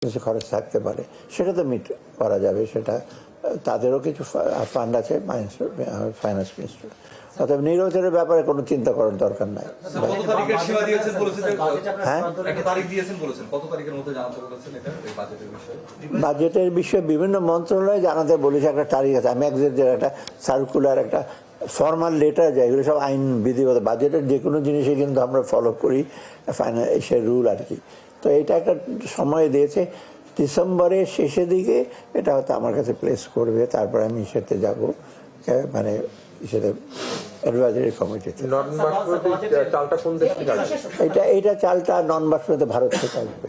কিছু খরচ থাকতে পারে, সেটা তো মিট করা যাবে। সেটা তাদেরও কিছু ফান্ড আছে ফাইন্যান্স মিনিস্টার। অর্থাৎ নির্বাচনের ব্যাপারে কোনো চিন্তা করার দরকার নাই। বাজেটের বিষয়ে বিভিন্ন মন্ত্রণালয় জানাতে বলেছে, একটা তারিখ আছে। আমি একটা সার্কুলার, একটা ফর্মাল লেটার যায়, এগুলো সব আইন বিধিগত। বাজেটের যে কোনো জিনিসই কিন্তু আমরা ফলো করি ফাইন্যান্সিয়াল রুল আর কি। তো এটা একটা সময় দিয়েছে ডিসেম্বরের শেষের দিকে, এটা হয়তো আমার কাছে প্লেস করবে। তারপরে আমি সেটা যাব, মানে সেটা অ্যাডভাইজারি কমিটিতে। এইটা চালটা নন বাসমতি ভারত থেকে আসবে।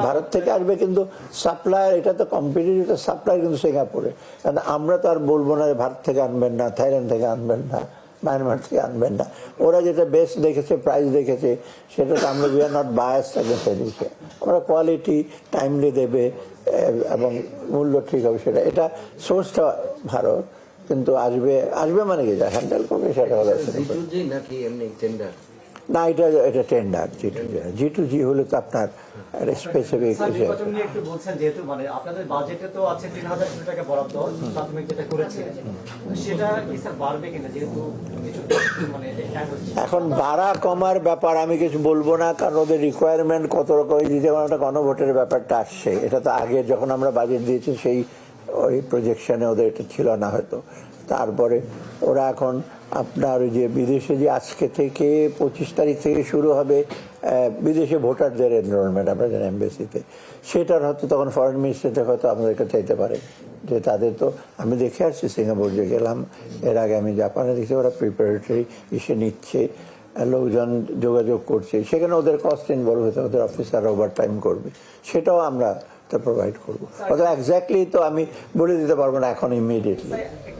ভারত থেকে আসবে, কিন্তু সাপ্লায়ার, এটা তো কম্পিটিটিভ সাপ্লাই কিন্তু সিঙ্গাপুরে। কারণ আমরা তো আর বলবো না যে ভারত থেকে আনবেন না, থাইল্যান্ড থেকে আনবেন না, মায়ানমার থেকে আনবেন না। ওরা যেটা বেস্ট দেখেছে, প্রাইস দেখেছে, সেটা তো আমরা উই আর নট বায়াস দিচ্ছে। ওরা কোয়ালিটি টাইমলি দেবে এবং মূল্য ঠিক হবে। এটা সোর্সটা ভারত, কিন্তু আসবে মানে কি, যা হ্যান্ডেল করবে সেটা হলো না। এটা টেন্ডার G2G হলে তো আপনার স্পেসিফিক। যেহেতু মানে আপনাদের বাজেটে তো আছে ৩,০০০ কোটি টাকা বরাদ্দ, প্রাথমিক যেটা করেছে, সেটা কি স্যার বাড়বে কিনা? যেহেতু মানে এখন বাড়া কমার ব্যাপার আমি কিছু বলবো না, কারণ ওদের রিকোয়ারমেন্ট কত রকম। যেমন একটা গণভোটের ব্যাপারটা আসছে, এটা তো আগে যখন আমরা বাজেট দিয়েছি সেই ওই প্রজেকশনে ওদের এটা ছিল না হয়তো। তারপরে ওরা এখন আপনার ওই যে বিদেশে যে আজকে থেকে 25 তারিখ থেকে শুরু হবে বিদেশে ভোটারদের এনরোলমেন্ট, আমরা জানি এমবেসিতে, সেটার হয়তো তখন ফরেন মিনিস্ট্রি থেকে হয়তো আমাদেরকে চাইতে পারে যে তাদের তো, আমি দেখে আসছি সিঙ্গাপুর যে গেলাম, এর আগে আমি জাপানে দেখছি ওরা প্রিপারেটরি এসে নিচ্ছে, লোকজন যোগাযোগ করছে, সেখানে ওদের কস্ট ইনভলভ হতে, ওদের অফিসাররা ওভার টাইম করবে, সেটাও আমরা প্রোভাইড করবো। অর্থাৎ এক্স্যাক্টলি তো আমি বলে দিতে পারবো না এখন ইমিডিয়েটলি।